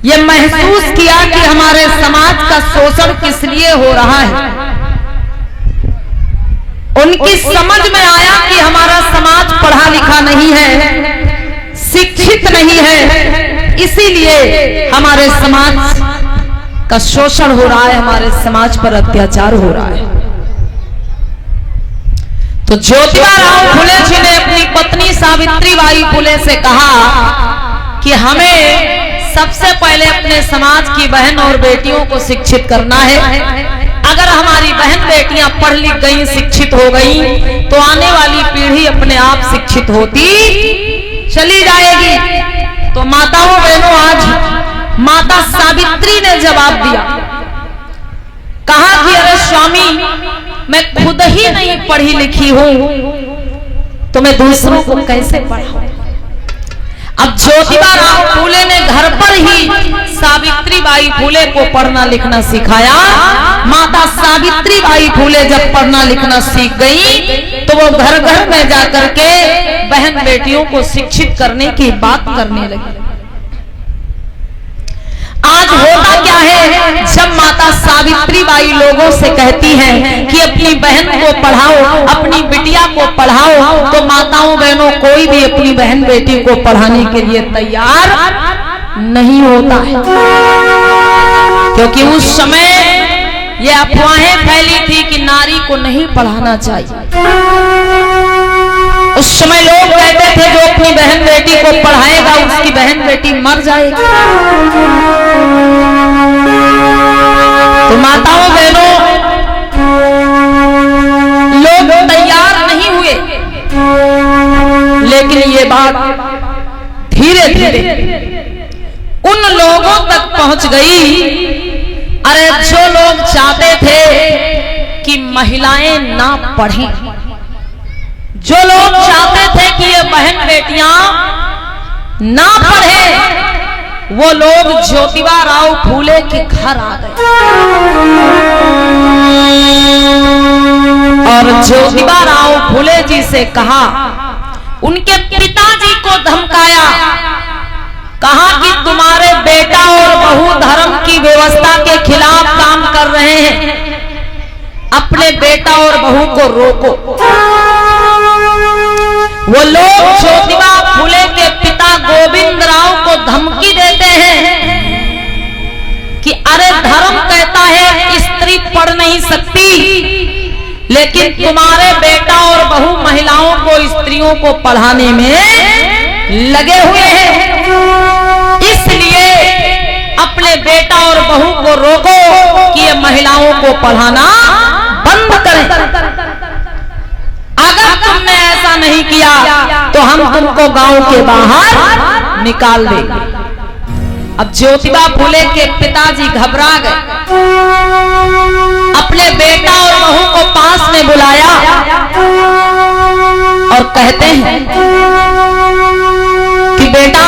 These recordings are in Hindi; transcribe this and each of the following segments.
ये महसूस किया कि हमारे समाज का शोषण किस लिए हो रहा है। उनकी समझ में आया कि हमारा समाज पढ़ा लिखा नहीं है, शिक्षित नहीं है, इसीलिए हमारे समाज का शोषण हो रहा है, हमारे समाज पर अत्याचार हो रहा है। तो ज्योतिबा राव फुले जी ने अपनी पत्नी सावित्रीबाई फुले से कहा कि हमें सबसे पहले अपने समाज की बहन और बेटियों को शिक्षित करना है। अगर हमारी बहन बेटियां पढ़ लिख गई, शिक्षित हो गई, तो आने वाली पीढ़ी अपने आप शिक्षित होती चली जाएगी। तो माताओं बहनों, आज माता सावित्री ने जवाब दिया, कहा कि अरे स्वामी, मैं खुद ही नहीं पढ़ी लिखी हूं तो मैं दूसरों को कैसे पढ़ाऊं। अब ज्योतिबा राव फूले ने घर पर ही सावित्रीबाई फूले को पढ़ना लिखना सिखाया। माता सावित्रीबाई फूले जब पढ़ना लिखना सीख गई तो वो घर घर में जाकर के बहन बेटियों को शिक्षित करने की बात करने लगी। आज होता क्या है, जब माता सावित्रीबाई लोगों से कहती हैं कि अपनी बहन को पढ़ाओ, अपनी बिटिया को पढ़ाओ, तो माताओं बहनों कोई भी अपनी बहन बेटी को पढ़ाने के लिए तैयार नहीं होता है। क्योंकि उस समय ये अफवाहें फैली थी कि नारी को नहीं पढ़ाना चाहिए। उस समय लोग कहते थे जो अपनी बहन बेटी को पढ़ाएगा उसकी बहन बेटी मर जाएगी। तो माताओं बहनों, लोग तैयार नहीं हुए, लेकिन ये बात धीरे धीरे उन लोगों तक पहुंच गई, अरे जो लोग चाहते थे कि महिलाएं ना पढ़ें, जो लोग चाहते थे कि ये बहन बेटियां ना पढ़े, वो लोग ज्योतिबा राव फूले के घर आ गए और ज्योतिबा राव फूले जी से कहा, उनके पिताजी को धमकाया, कहा कि तुम्हारे बेटा और बहू धर्म की व्यवस्था के खिलाफ काम कर रहे हैं, अपने बेटा और बहू को रोको। वो लोग ज्योतिबा फूले के पिता गोविंद राव को धमकी देते हैं कि अरे धर्म कहता है स्त्री पढ़ नहीं सकती, लेकिन तुम्हारे बेटा और बहू महिलाओं को, स्त्रियों को पढ़ाने में लगे हुए हैं, इसलिए अपने बेटा और बहू को रोको कि ये महिलाओं को पढ़ाना बंद करें। अगर तुमने ऐसा नहीं किया तो हम तुमको गांव के बाहर निकाल देंगे। अब ज्योतिबा फूले के पिताजी घबरा गए, अपने बेटा और बहू को पास में बुलाया और कहते हैं कि बेटा,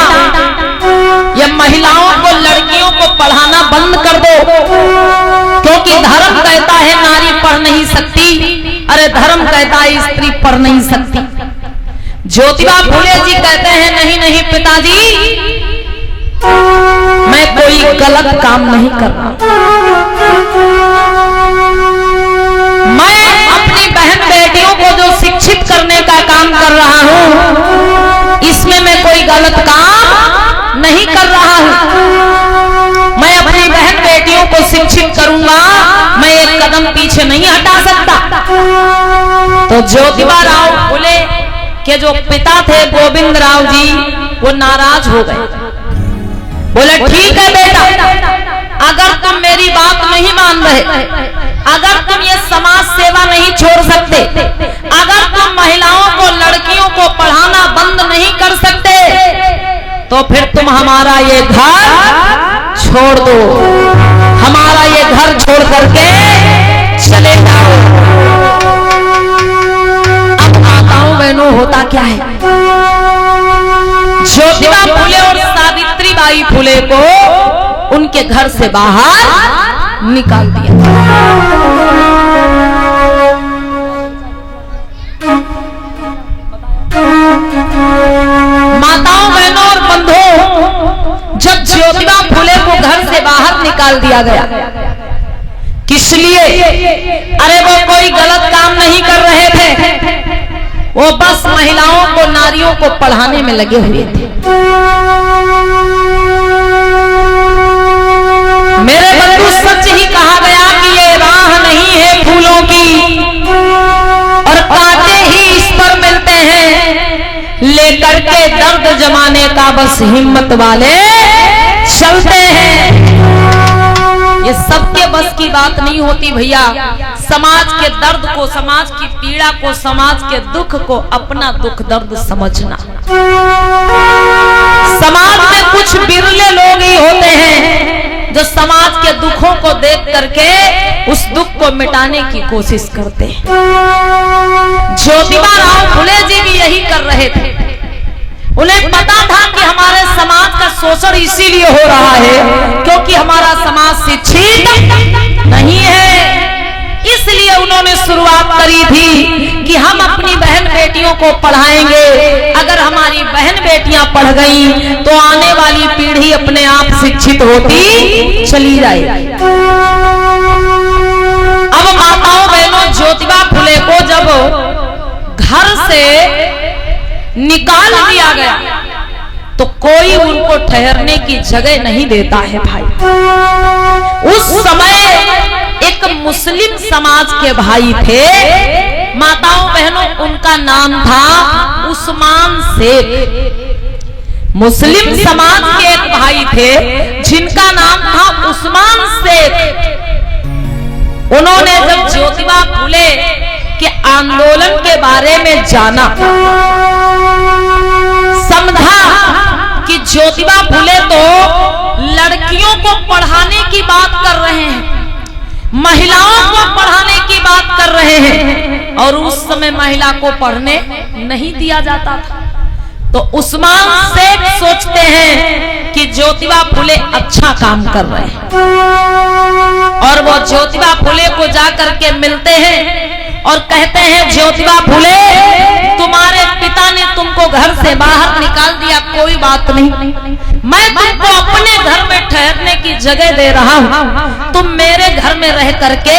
ये महिलाओं को, लड़कियों को पढ़ाना बंद कर दो, क्योंकि धर्म कहता है नारी पढ़ नहीं सकती, अरे धर्म कहता है स्त्री पढ़ नहीं सकती। ज्योतिबा फूले जी कहते हैं, नहीं नहीं पिताजी, मैं कोई गलत काम नहीं कर रहा, मैं अपनी बहन बेटियों को जो शिक्षित करने का काम कर रहा हूं, इसमें मैं कोई गलत काम नहीं कर रहा हूं। मैं अपनी बहन बेटियों को शिक्षित करूंगा, मैं एक कदम पीछे नहीं हटा सकता। तो ज्योतिबा राव फूले के जो पिता थे गोविंद राव जी, वो नाराज हो गए, बोले ठीक है बेटा, अगर तुम मेरी बात नहीं मान रहे, अगर तुम ये समाज सेवा नहीं छोड़ सकते, अगर तुम महिलाओं को, लड़कियों को पढ़ाना बंद नहीं कर सकते, तो फिर तुम हमारा ये घर छोड़ दो, हमारा ये घर छोड़ करके चले जाओ। अब माताओं बहनों, होता क्या है, ज्योतिबा फूले और सावित्रीबाई फूले को उनके घर से बाहर निकाल दिया। माताओं बहनों और बंधुओं, जब ज्योतिबा फूले को से बाहर निकाल दिया गया। किस लिए? अरे वो कोई गलत काम नहीं कर रहे थे, वो बस महिलाओं को, नारियों को पढ़ाने में लगे हुए थे। मेरे बंधु, सच ही कहा गया कि ये राह नहीं है फूलों की और कांटे ही इस पर मिलते हैं, लेकर के दर्द जमाने का बस हिम्मत वाले चलते हैं। ये सबके बस की बात नहीं होती भैया। समाज के दर्द को, समाज की पीड़ा को, समाज के दुख को अपना दुख दर्द समझना। समाज में कुछ बिरले लोग ही होते हैं जो समाज के दुखों को देख करके उस दुख को मिटाने की कोशिश करते हैं। ज्योतिबा राव फुले जी भी यही कर रहे थे। उन्हें पता था कि हमारे समाज का शोषण इसीलिए हो रहा है क्योंकि हमारा समाज शिक्षित नहीं है। इसलिए उन्होंने शुरुआत करी थी कि हम अपनी बहन बेटियों को पढ़ाएंगे। अगर हमारी बहन बेटियां पढ़ गई तो आने वाली पीढ़ी अपने आप शिक्षित होती चली जाएगी। अब माताओं बहनों, ज्योतिबा फुले को जब घर से निकाल दिया गया तो कोई उनको ठहरने की जगह नहीं देता है भाई। उस समय एक मुस्लिम समाज के भाई थे, माताओं बहनों, उनका नाम था उस्मान शेख। मुस्लिम समाज के एक भाई थे जिनका नाम था उस्मान शेख। उन्होंने जब ज्योतिबा फुले के आंदोलन के बारे में जाना, समझा कि ज्योतिबा फुले तो लड़कियों को पढ़ाने की बात कर रहे हैं, महिलाओं को पढ़ाने की बात कर रहे हैं, और उस समय महिला को पढ़ने नहीं दिया जाता था। तो उस्मान शेख सोचते हैं कि ज्योतिबा फुले अच्छा काम कर रहे हैं, और वो ज्योतिबा फुले को जाकर के मिलते हैं और कहते हैं, ज्योतिबा फुले, तुम्हारे पिता ने तुमको घर से बाहर निकाल दिया, कोई बात नहीं, मैं तुमको अपने घर में ठहरने की जगह दे रहा हूँ। तुम मेरे घर में रह करके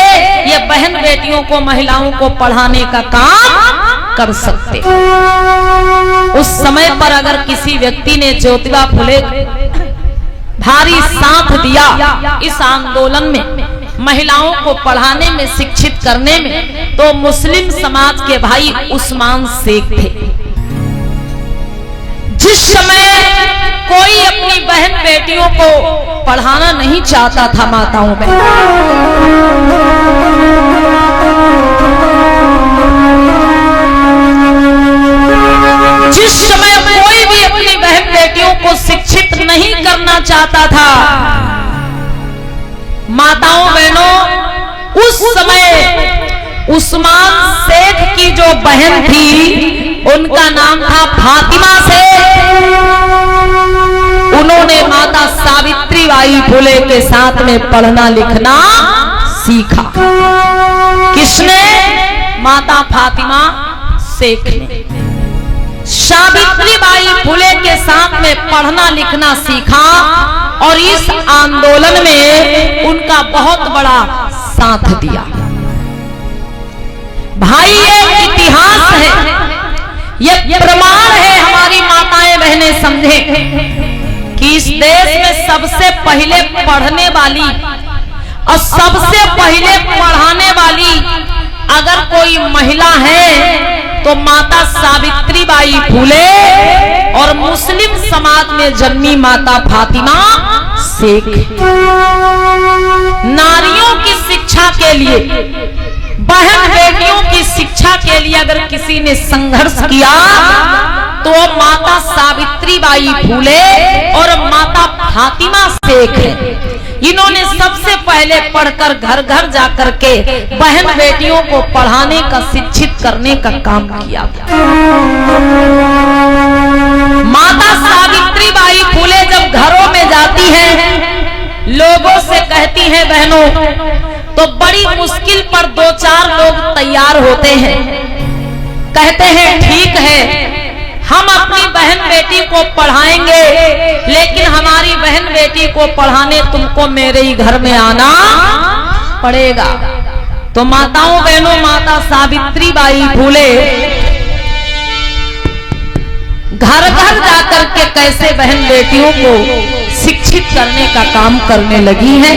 ये बहन बेटियों को, महिलाओं को पढ़ाने का काम कर सकते। उस समय पर अगर किसी व्यक्ति ने ज्योतिबा फुले भारी साथ दिया इस आंदोलन में, महिलाओं को पढ़ाने में, शिक्षित करने में, तो मुस्लिम समाज के भाई उस्मान शेख थे। जिस समय कोई अपनी बहन बेटियों को पढ़ाना नहीं चाहता था, माताओं में, जिस समय कोई भी अपनी बहन बेटियों को शिक्षित नहीं करना चाहता था, माताओं बहनों, उस समय उस्मान शेख की जो बहन थी उनका नाम था फातिमा शेख। उन्होंने माता सावित्री बाई फुले के साथ में पढ़ना लिखना सीखा। किसने? माता फातिमा शेख ने सावित्री बाई फुले के साथ में पढ़ना लिखना सीखा, और इस आंदोलन में उनका बहुत बड़ा साथ दिया। भाई, ये इतिहास है, ये प्रमाण है, हमारी माताएं बहनें समझे कि इस देश में सबसे पहले पढ़ने वाली और सबसे पहले पढ़ाने वाली अगर कोई महिला है तो माता सावित्री बाई फुले, और मुस्लिम समाज में जन्मी माता फातिमा शेख। नारियों की शिक्षा के लिए, बहन बेटियों की शिक्षा के लिए अगर किसी ने संघर्ष किया तो माता सावित्री बाई फुले और माता फातिमा शेख है। इन्होंने सबसे पहले पढ़कर घर घर जाकर के बहन बेटियों को पढ़ाने का, शिक्षित करने का काम किया। माता सावित्री बाई फुले जब घरों में जाती हैं, लोगों से कहती हैं बहनों, तो बड़ी मुश्किल पर 2-4 लोग तैयार होते हैं, कहते हैं ठीक है, हम अपनी बहन बेटी को पढ़ाएंगे, लेकिन हमारी बहन बेटी को पढ़ाने तुमको मेरे ही घर में आना पड़ेगा। तो माताओं बहनों, माता सावित्री बाई फूले घर घर जाकर के कैसे बहन बेटियों को शिक्षित करने का काम करने लगी है।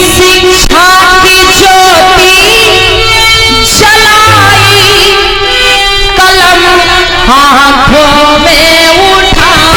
शिक्षा की ज्योति जलाई, कलम हाथों में उठाई,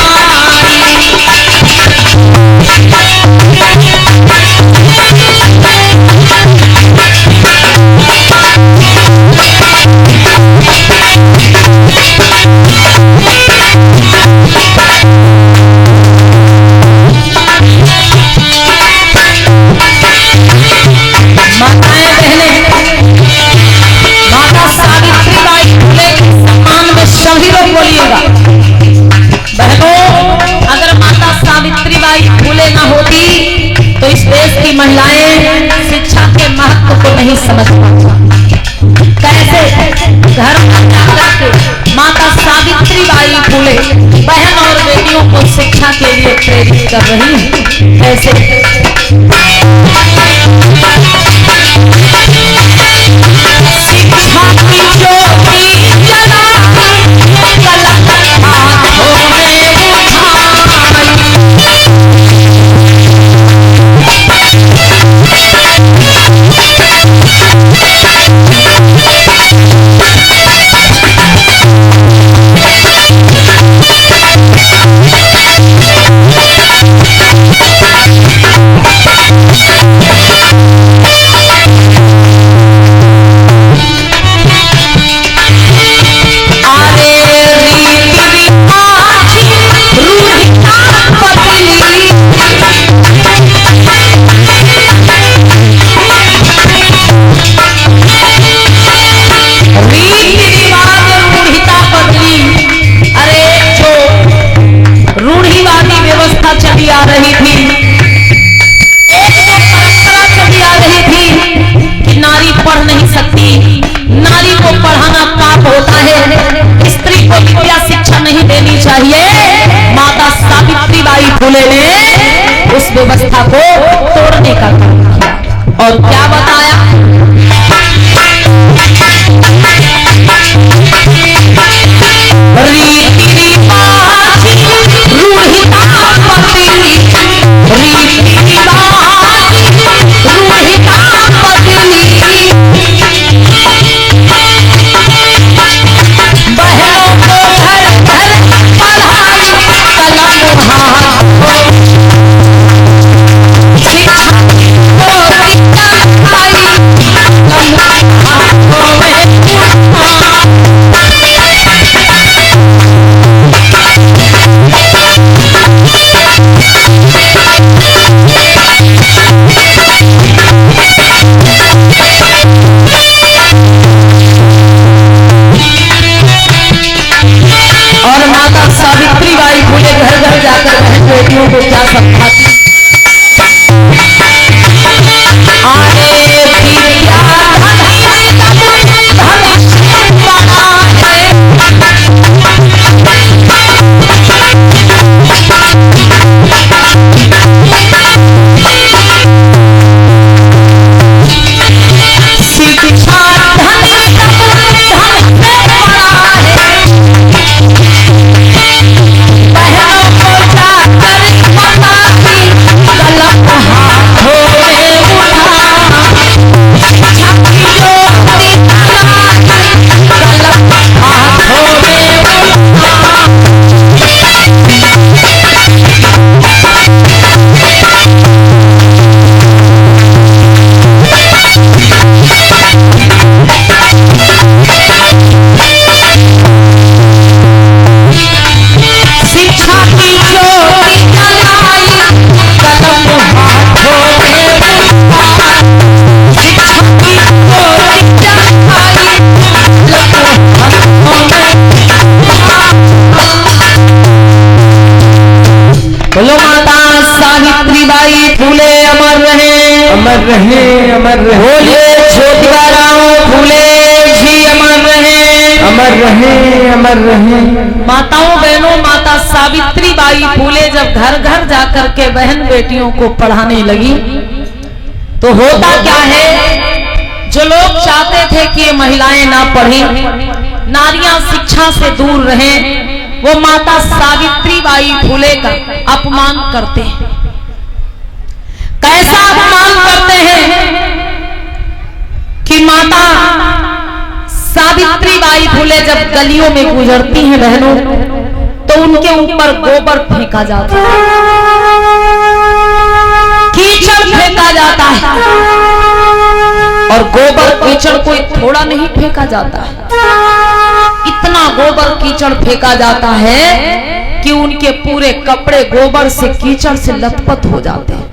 महिलाएं शिक्षा के महत्व को नहीं समझ पाती। कैसे घर में जाकर के माता सावित्री बाई फूले बहन और बेटियों को शिक्षा के लिए प्रेरित कर रही हैं। कैसे शिक्षा की ज्योति जलाई, कलम हाथों में उठाई, चली आ रही थी, एक परंपरा चली आ रही थी कि नारी पढ़ नहीं सकती, नारी को पढ़ाना पाप होता है, स्त्री को विद्या शिक्षा नहीं देनी चाहिए। माता सावित्री बाई फूले ने उस व्यवस्था को तोड़ने का काम किया और क्या बताया, रीति रिवाज रूढ़िता बदली, रीति रिवाज रूढ़िता बदली, बहनों को घर घर पढ़ाई, कलम हाथों, शिक्षा को दिखाई, कलम हाथों में और माता सावित्री बाई फूले घर घर जाकर बहन बेटियों को क्या समझाती, आने विद्या भविष्य बना है, शिक्षा धन धन से बड़ा है, बहनों को जाकर बताती, कलम हाथों में उठा, शिक्षा की ज्योति जलाई, कलम हाथों में उठा, शिक्षा की ज्योति जलाई, कलम हाथों में उठा, शिक्षा की ज्योति जलाई, कलम हाथों में उठा। बोलो माता सावित्री बाई फूले अमर रहे, अमर रहे। अमर रहे। बोलिए ज्योतिबाराव फूले जी अमर रहे, अमर रहे, अमर रहे। माताओं बहनों, माता सावित्री बाई फूले जब घर घर जाकर के बहन बेटियों को पढ़ाने लगी तो होता क्या है, जो लोग चाहते थे कि ये महिलाएं ना पढ़ें, नारियां शिक्षा से दूर रहें, वो माता सावित्री बाई फूले का अपमान करते हैं। कैसा अपमान करते हैं कि माता सावित्री बाई फूले जब गलियों में गुजरती हैं बहनों, तो उनके ऊपर गोबर फेंका जाता है, कीचड़ फेंका जाता है। और गोबर कीचड़ कोई थोड़ा नहीं फेंका जाता है, इतना गोबर कीचड़ फेंका जाता है कि उनके पूरे कपड़े गोबर से कीचड़ से लथपथ हो जाते हैं।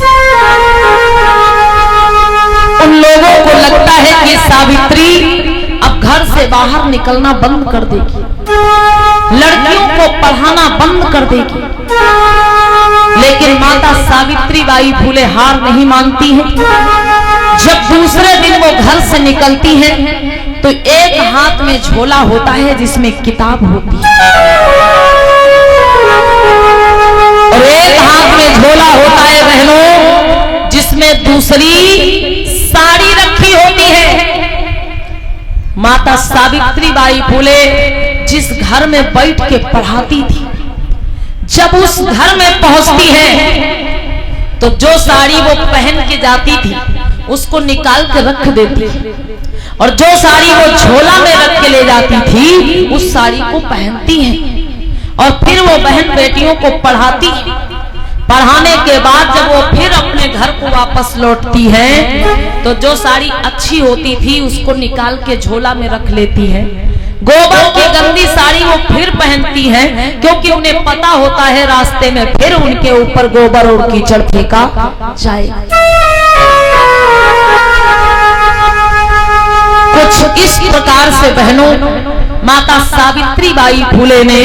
उन लोगों को लगता है कि सावित्री अब घर से बाहर निकलना बंद कर देगी, लड़कियों को पढ़ाना बंद कर देगी। लेकिन माता सावित्री बाई फूले हार नहीं मानती है। जब दूसरे दिन वो घर से निकलती है तो एक हाथ में झोला होता है जिसमें किताब होती है, और एक हाथ में झोला होता है बहनों जिसमें दूसरी साड़ी रखी होती है। माता सावित्री बाई फूले जिस घर में बैठ के पढ़ाती थी, जब उस घर में पहुंचती है तो जो साड़ी वो पहन के जाती थी उसको निकाल के रख देती थी, और जो साड़ी वो झोला में रख के ले जाती थी उस साड़ी को पहनती है, और फिर वो बहन बेटियों को पढ़ाती है। पढ़ाने के बाद जब वो फिर अपने घर को वापस लौटती है तो जो साड़ी अच्छी होती थी उसको निकाल के झोला में रख लेती है, गोबर की गंदी साड़ी वो फिर पहनती है, क्योंकि उन्हें पता होता है रास्ते में फिर उनके ऊपर गोबर और कीचड़ फेंका जाएगा। कुछ इस प्रकार से बहनों माता सावित्री बाई फूले ने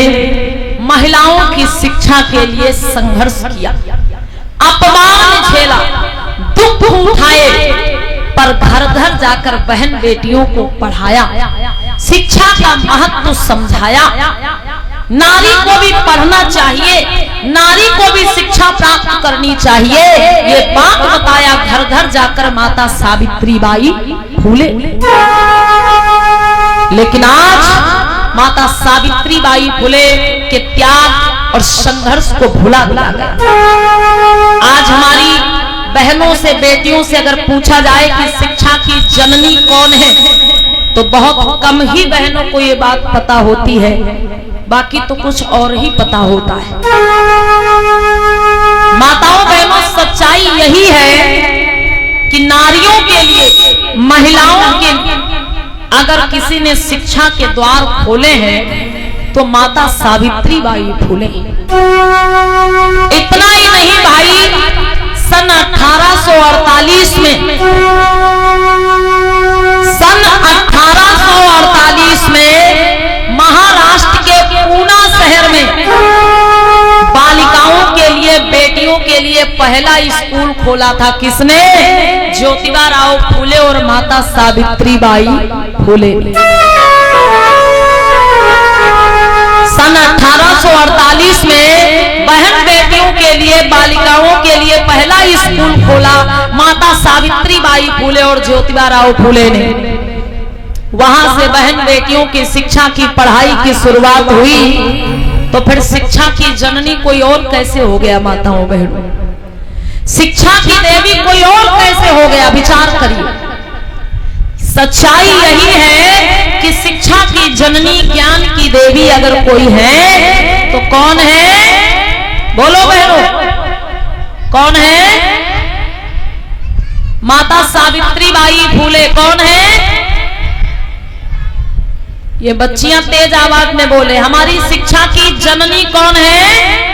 महिलाओं की शिक्षा के लिए संघर्ष किया, अपमान झेला, दुख उठाए, पर घर घर जाकर बहन बेटियों को पढ़ाया, शिक्षा का महत्व समझाया। नारी को भी पढ़ना चाहिए, नारी को भी शिक्षा प्राप्त करनी चाहिए, ये बात बताया घर घर जाकर माता सावित्री बाई फूले। लेकिन आज माता सावित्री बाई फूले के त्याग और संघर्ष को भुला दिया गया। आज हमारी बहनों से, बेटियों से अगर पूछा जाए कि शिक्षा की जननी कौन है तो बहुत कम ही बहनों को ये बात पता होती है, बाकी तो कुछ और ही पता होता है। माताओं बहनों, सच्चाई यही है कि नारियों के लिए, महिलाओं के लिए अगर किसी ने शिक्षा के द्वार खोले हैं तो माता सावित्री बाई फूले। इतना ही नहीं भाई, सन 1848 में, सन 1848 में महाराष्ट्र के पूना शहर में बालिकाओं के लिए, बेटियों के लिए पहला स्कूल खोला था। किसने? ज्योतिबाराव फूले और माता सावित्री बाई फूले। सन 1848 में बहन बेटियों के लिए, बालिकाओं के लिए पहला स्कूल खोला माता सावित्री बाई फूले और ज्योतिबाराव फूले ने। वहां से बहन बेटियों की शिक्षा की पढ़ाई की शुरुआत हुई। तो फिर शिक्षा की जननी कोई और कैसे हो गया माताओं बहनों? शिक्षा की देवी कोई और कैसे हो गया? विचार करिए। सच्चाई यही है कि शिक्षा की जननी, ज्ञान की देवी अगर कोई है तो कौन है? बोलो बहनों, कौन है? माता सावित्री बाई फूले। कौन है? ये बच्चियां तेज आवाज में बोले, हमारी शिक्षा की जननी कौन है?